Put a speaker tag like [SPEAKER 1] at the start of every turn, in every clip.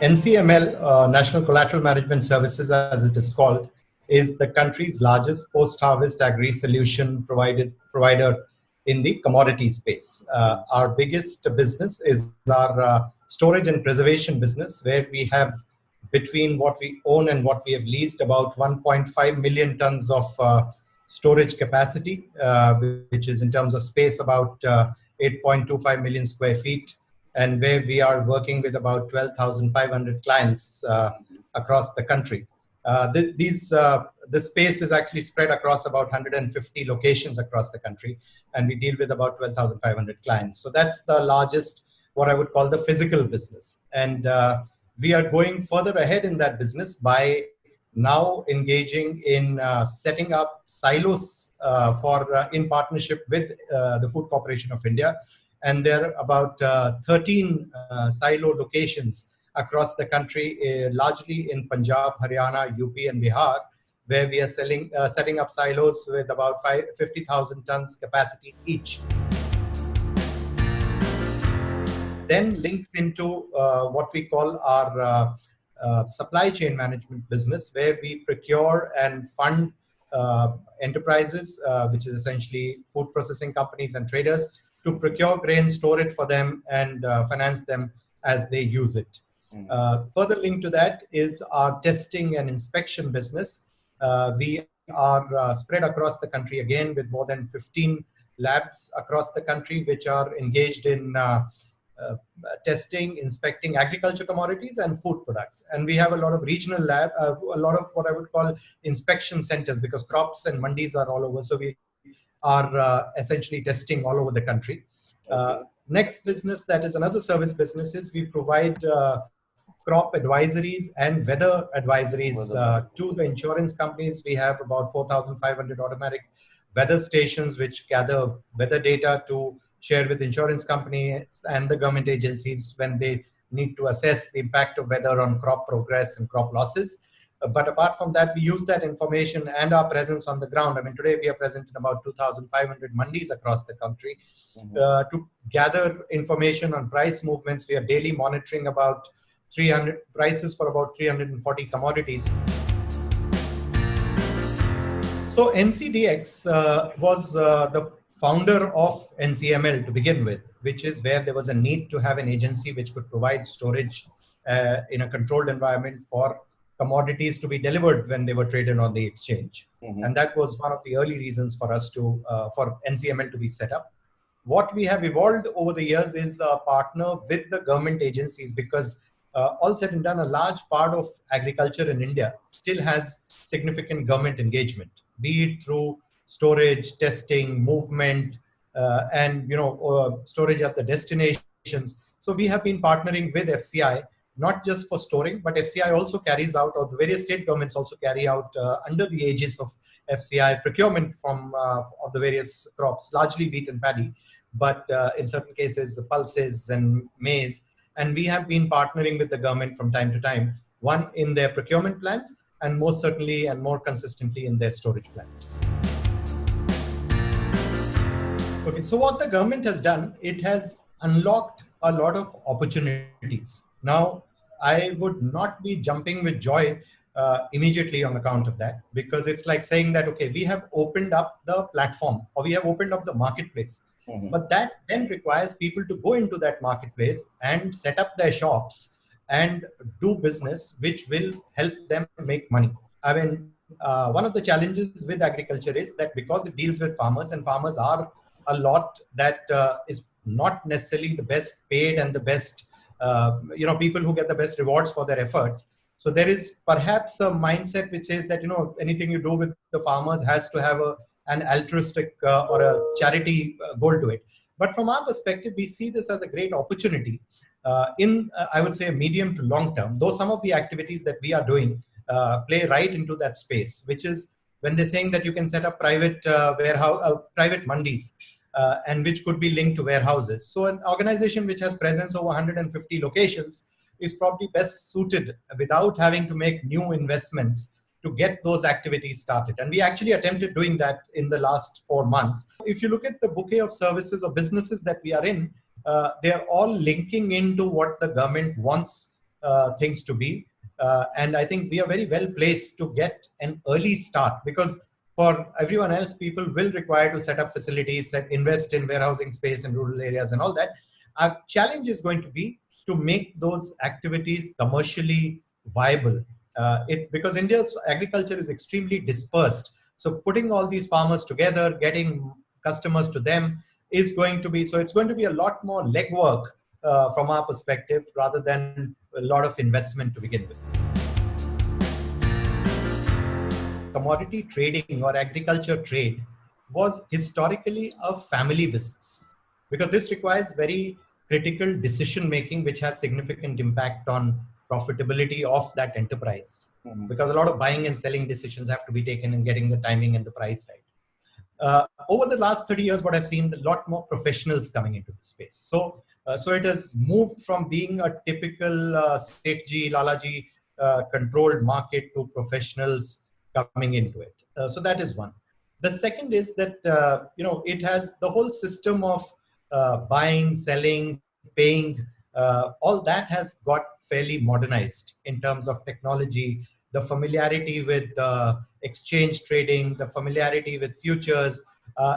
[SPEAKER 1] NCML, National Collateral Management Services, as it is called, is the country's largest post-harvest agri solution provider in the commodity space. Our biggest business is our storage and preservation business, where we have, between what we own and what we have leased, about 1.5 million tons of storage capacity, which is in terms of space about 8.25 million square feet, and where we are working with about 12,500 clients across the country. The space is actually spread across about 150 locations across the country, and we deal with about 12,500 clients. So that's the largest, what I would call the physical business. And we are going further ahead in that business by now engaging in setting up silos in partnership with the Food Corporation of India. And there are about 13 silo locations across the country, largely in Punjab, Haryana, UP, and Bihar, where we are setting up silos with about 50,000 tons capacity each. Then links into what we call our supply chain management business, where we procure and fund enterprises, which is essentially food processing companies and traders, to procure grain, store it for them, and finance them as they use it. Further linked to that is our testing and inspection business. We are spread across the country, again, with more than 15 labs across the country, which are engaged in testing, inspecting agriculture commodities and food products. And we have a lot of regional lab, a lot of what I would call inspection centers, because crops and mandis are all over. So we are essentially testing all over the country. Next business, that is another service business, is we provide crop advisories and weather advisories to the insurance companies. We have about 4,500 automatic weather stations which gather weather data to share with insurance companies and the government agencies when they need to assess the impact of weather on crop progress and crop losses. But apart from that, we use that information and our presence on the ground. I mean, today we are present in about 2,500 mandis across the country to gather information on price movements. We are daily monitoring about 300 prices for about 340 commodities. So NCDX was the founder of NCML to begin with, which is where there was a need to have an agency which could provide storage in a controlled environment for commodities to be delivered when they were traded on the exchange. And that was one of the early reasons for us to, for NCML to be set up. What we have evolved over the years is a partner with the government agencies, because all said and done, a large part of agriculture in India still has significant government engagement, be it through storage, testing, movement, and storage at the destinations. So we have been partnering with FCI, not just for storing, but FCI also carries out, or the various state governments also carry out under the aegis of FCI procurement from of the various crops, largely wheat and paddy, but in certain cases pulses and maize. And we have been partnering with the government from time to time, one in their procurement plans, and most certainly and more consistently in their storage plans. Okay, so what the government has done, it has unlocked a lot of opportunities. Now, I would not be jumping with joy immediately on account of that, because it's like saying that, okay, we have opened up the platform, or we have opened up the marketplace. But that then requires people to go into that marketplace and set up their shops and do business, which will help them make money. I mean, one of the challenges with agriculture is that because it deals with farmers, and farmers are a lot that is not necessarily the best paid and the best, people who get the best rewards for their efforts. So there is perhaps a mindset which says that, anything you do with the farmers has to have an altruistic or a charity goal to it. But from our perspective, we see this as a great opportunity in, I would say, a medium to long term, though some of the activities that we are doing play right into that space, which is when they're saying that you can set up private private mandis, and which could be linked to warehouses. So an organization which has presence over 150 locations is probably best suited without having to make new investments to get those activities started. And we actually attempted doing that in the last 4 months. If you look at the bouquet of services or businesses that we are in, they are all linking into what the government wants things to be. And I think we are very well placed to get an early start, because for everyone else, people will require to set up facilities, invest in warehousing space in rural areas and all that. Our challenge is going to be to make those activities commercially viable. Because India's agriculture is extremely dispersed. So putting all these farmers together, getting customers to them is going to be, so it's going to be a lot more legwork from our perspective rather than a lot of investment to begin with. Commodity trading or agriculture trade was historically a family business, because this requires very critical decision making, which has significant impact on profitability of that enterprise. Because a lot of buying and selling decisions have to be taken and getting the timing and the price right. Over the last 30 years, what I've seen, a lot more professionals coming into the space. So it has moved from being a typical Sethji, Lalaji controlled market to professionals coming into it. So that is one. The second is that it has the whole system of buying, selling, paying. All that has got fairly modernized in terms of technology, the familiarity with exchange trading, the familiarity with futures,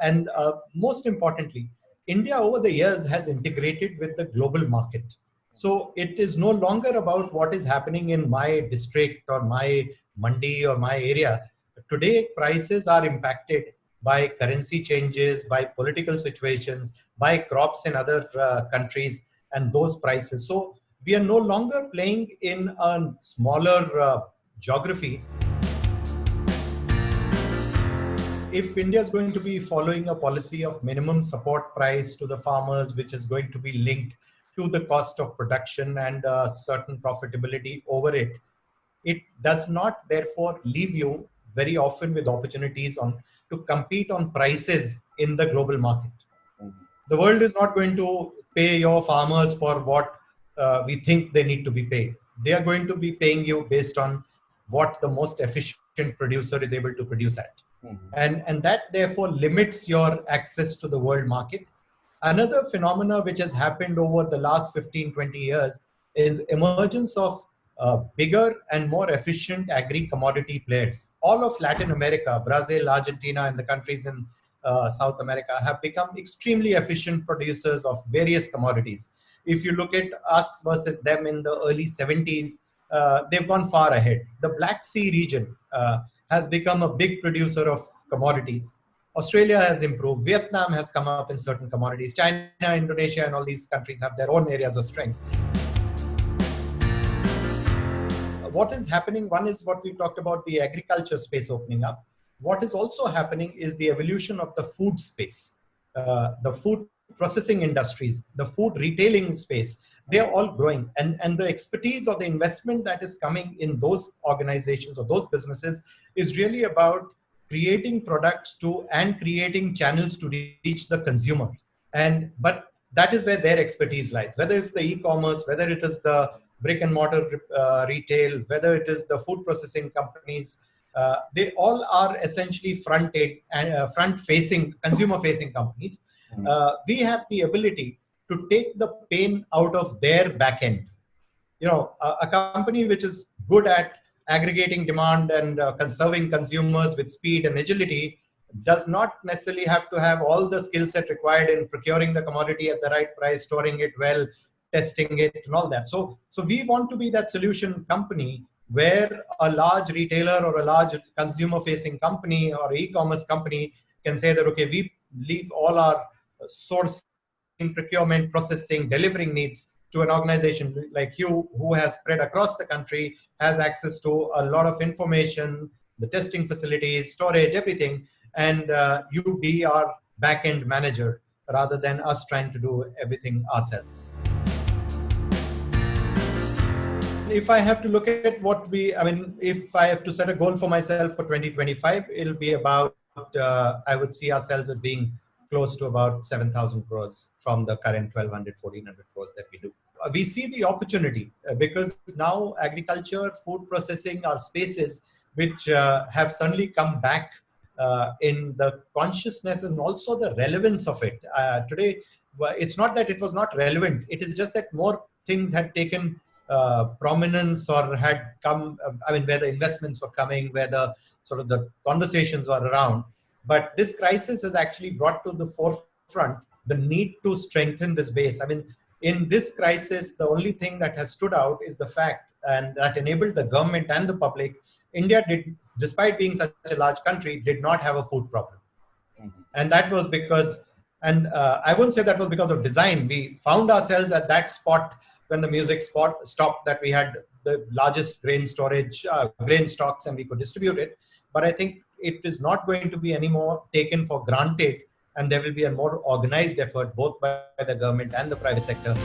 [SPEAKER 1] and most importantly, India over the years has integrated with the global market. So it is no longer about what is happening in my district or my mandi or my area. Today, prices are impacted by currency changes, by political situations, by crops in other countries and those prices. So we are no longer playing in a smaller geography. If India is going to be following a policy of minimum support price to the farmers, which is going to be linked to the cost of production and certain profitability over it, it does not therefore leave you very often with opportunities to compete on prices in the global market. The world is not going to pay your farmers for what we think they need to be paid. They are going to be paying you based on what the most efficient producer is able to produce at. And that therefore limits your access to the world market. Another phenomena which has happened over the last 15, 20 years is emergence of bigger and more efficient agri-commodity players. All of Latin America, Brazil, Argentina, and the countries in South America have become extremely efficient producers of various commodities. If you look at us versus them in the early 70s, they've gone far ahead. The Black Sea region has become a big producer of commodities. Australia has improved. Vietnam has come up in certain commodities. China, Indonesia, and all these countries have their own areas of strength. What is happening, one is what we talked about, the agriculture space opening up. What is also happening is the evolution of the food space, the food processing industries, the food retailing space. They are all growing. And the expertise or the investment that is coming in those organizations or those businesses is really about creating products and creating channels to reach the consumer. But that is where their expertise lies, whether it's the e-commerce, whether it is the brick and mortar retail, whether it is the food processing companies. They all are essentially front-facing, consumer-facing companies. We have the ability to take the pain out of their back end. A company which is good at aggregating demand and serving consumers with speed and agility does not necessarily have to have all the skill set required in procuring the commodity at the right price, storing it well, testing it, and all that. So we want to be that solution company where a large retailer or a large consumer-facing company or e-commerce company can say that, okay, we leave all our sourcing, procurement, processing, delivering needs to an organization like you, who has spread across the country, has access to a lot of information, the testing facilities, storage, everything, and you be our back-end manager rather than us trying to do everything ourselves. If I have to look at if I have to set a goal for myself for 2025, it'll be about, I would see ourselves as being close to about 7,000 crores from the current 1,200, 1,400 crores that we do. We see the opportunity because now agriculture, food processing are spaces which have suddenly come back in the consciousness and also the relevance of it. Today, it's not that it was not relevant. It is just that more things had taken prominence or had come, I mean, where the investments were coming, where the sort of the conversations were around. But this crisis has actually brought to the forefront the need to strengthen this base. I mean, in this crisis, the only thing that has stood out is the fact, and that enabled the government and the public. India did, despite being such a large country, did not have a food problem. And that was because, and I wouldn't say that was because of design. We found ourselves at that spot when the music spot stopped, that we had the largest grain storage, grain stocks, and we could distribute it. But I think it is not going to be anymore taken for granted, and there will be a more organized effort both by the government and the private sector